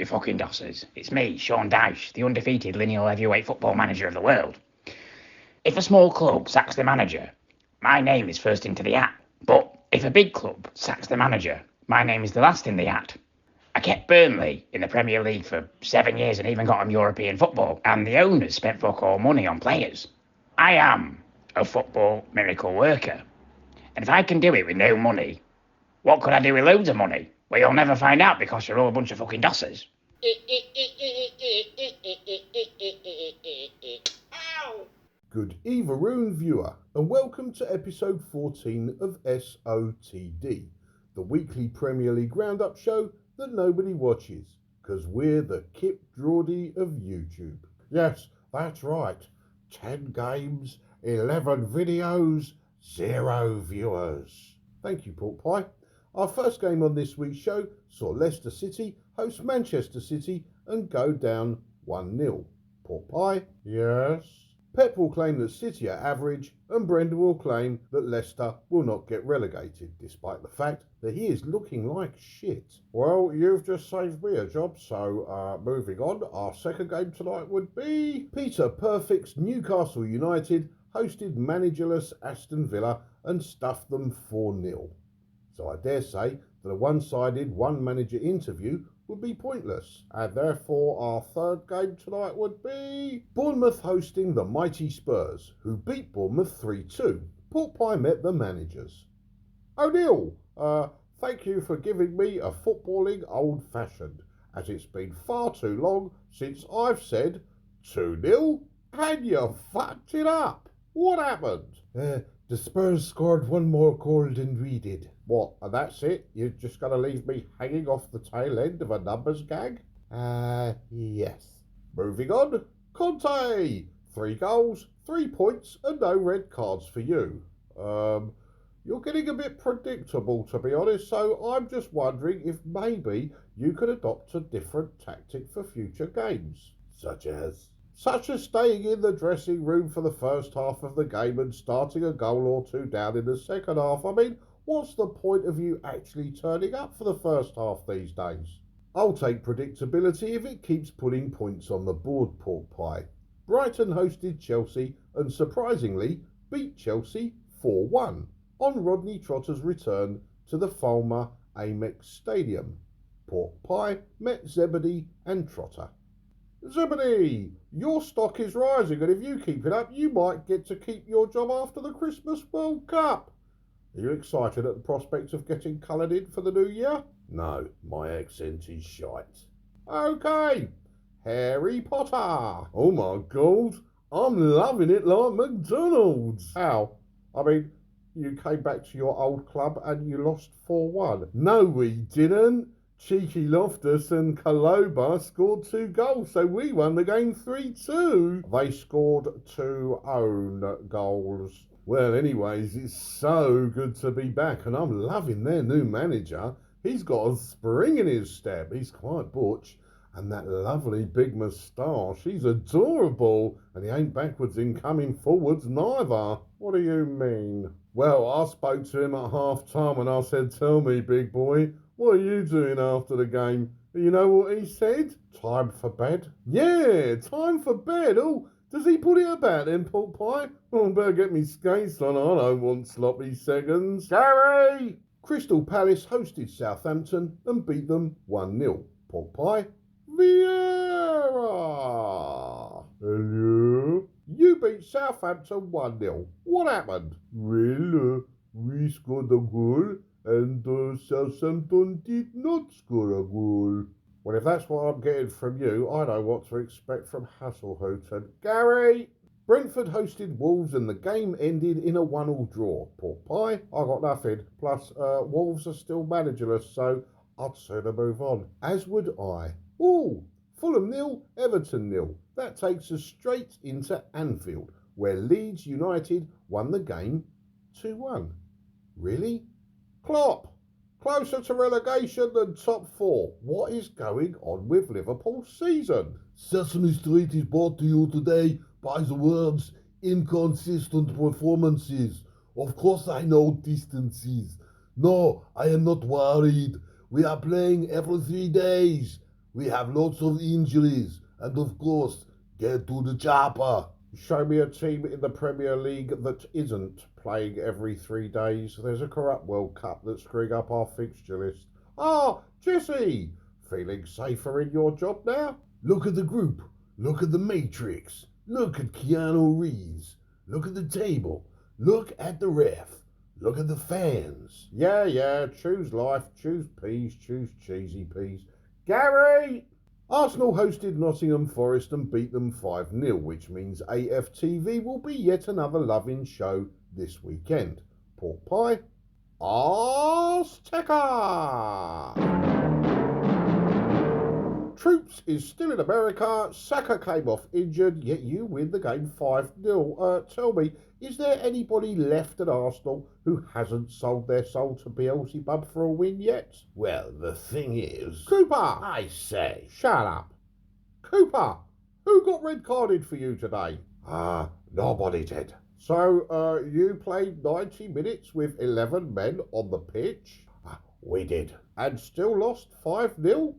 you fucking dossers. It's me, Sean Dyche, the undefeated lineal heavyweight football manager of the world. If a small club sacks the manager, my name is first into the hat. But if a big club sacks the manager, my name is the last in the hat. I kept Burnley in the Premier League for 7 years and even got them European football, and the owners spent fuck all money on players. I am a football miracle worker. And if I can do it with no money, what could I do with loads of money? Well, you'll never find out because you're all a bunch of fucking dossers. Good evening, viewer, and welcome to episode 14 of SOTD, the weekly Premier League roundup show that nobody watches, because we're the Kip Drawdy of YouTube. Yes, that's right. 10 games, 11 videos, 0 viewers. Thank you, Pork Pie. Our first game on this week's show saw Leicester City host Manchester City and go down 1-0. Pork Pie? Yes. Pep will claim that City are average, and Brendan will claim that Leicester will not get relegated, despite the fact that he is looking like shit. Well, you've just saved me a job, so moving on, our second game tonight would be Peter Perfect's Newcastle United hosted managerless Aston Villa and stuffed them 4-0. So I dare say that a one-sided one-manager interview would be pointless, and therefore our third game tonight would be Bournemouth hosting the mighty Spurs, who beat Bournemouth 3-2. Pork Pie met the managers. O'Neill, thank you for giving me a footballing old-fashioned, as it's been far too long since I've said 2-0, and you fucked it up. What happened? The Spurs scored one more goal than we did. What, and that's it? You're just going to leave me hanging off the tail end of a numbers gag? Yes. Moving on. Conte! 3 goals, 3 points, and no red cards for you. You're getting a bit predictable, to be honest, so I'm just wondering if maybe you could adopt a different tactic for future games. Such as staying in the dressing room for the first half of the game and starting a goal or two down in the second half. I mean, what's the point of you actually turning up for the first half these days? I'll take predictability if it keeps putting points on the board, Pork Pie. Brighton hosted Chelsea and surprisingly beat Chelsea 4-1 on Rodney Trotter's return to the Falmer Amex Stadium. Pork Pie met Zebedee and Trotter. Zebedee, your stock is rising, and if you keep it up, you might get to keep your job after the Christmas World Cup. Are you excited at the prospect of getting coloured in for the new year? No, my accent is shite. Okay, Harry Potter. Oh my God, I'm loving it like McDonald's. How? I mean, you came back to your old club and you lost 4-1. No, we didn't. Cheeky Loftus and Kaloba scored 2 goals, so we won the game 3-2. They scored 2 own goals. Well, anyways, it's so good to be back, and I'm loving their new manager. He's got a spring in his step. He's quite butch, and that lovely big moustache. He's adorable, and he ain't backwards in coming forwards neither. What do you mean? Well, I spoke to him at half-time, and I said, tell me, big boy, what are you doing after the game? You know what he said? Time for bed. Yeah, time for bed. Oh, does he put it about then, Pork Pie? Oh, better get me skates on. I don't want sloppy seconds. Gary! Crystal Palace hosted Southampton and beat them 1-0. Pork Pie. Vieira! Hello? You beat Southampton 1-0. What happened? Well, we scored a goal, and Southampton did not score a goal. Well, if that's what I'm getting from you, I know what to expect from Hasselhouten. Gary! Brentford hosted Wolves and the game ended in a 1-1 draw. Pork Pie, I got nothing. Plus, Wolves are still managerless, so I'd sooner move on. As would I. Ooh, Fulham 0, Everton 0. That takes us straight into Anfield, where Leeds United won the game 2-1. Really? Klopp, closer to relegation than top 4. What is going on with Liverpool's season? Sesame Street is brought to you today by the words inconsistent performances. Of course I know distances. No, I am not worried. We are playing every 3 days. We have lots of injuries, and of course, get to the chopper. Show me a team in the Premier League that isn't playing every 3 days. There's a corrupt World Cup that's screwing up our fixture list. Ah, Jesse! Feeling safer in your job now? Look at the group. Look at the Matrix. Look at Keanu Reeves. Look at the table. Look at the ref. Look at the fans. Yeah, choose life, choose peas, choose cheesy peas. Gary! Arsenal hosted Nottingham Forest and beat them 5-0, which means AFTV will be yet another loving show this weekend. Pork pie, Azteca! Troops is still in America. Saka came off injured, yet you win the game 5-0. Tell me, is there anybody left at Arsenal who hasn't sold their soul to Beelzebub for a win yet? Well, the thing is... Cooper! I say. Shut up. Cooper, who got red carded for you today? Nobody did. So, you played 90 minutes with 11 men on the pitch? We did. And still lost 5-0?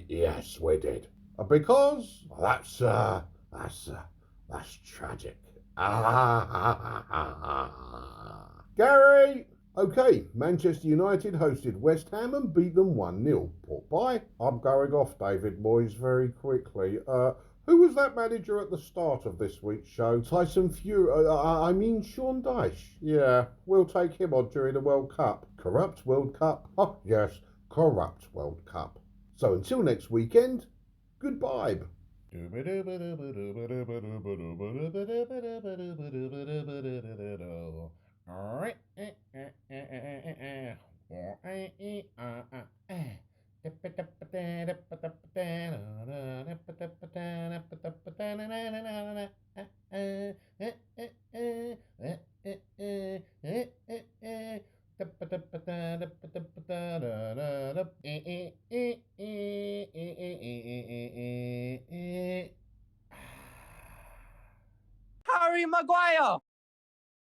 Yes, we did. Because? That's tragic. Gary! Okay, Manchester United hosted West Ham and beat them 1-0. Pork pie. I'm going off David Moyes very quickly. Who was that manager at the start of this week's show? Tyson Fury, Sean Dyche. Yeah, we'll take him on during the World Cup. Corrupt World Cup? Oh, yes, corrupt World Cup. So until next weekend, goodbye. Harry Maguire!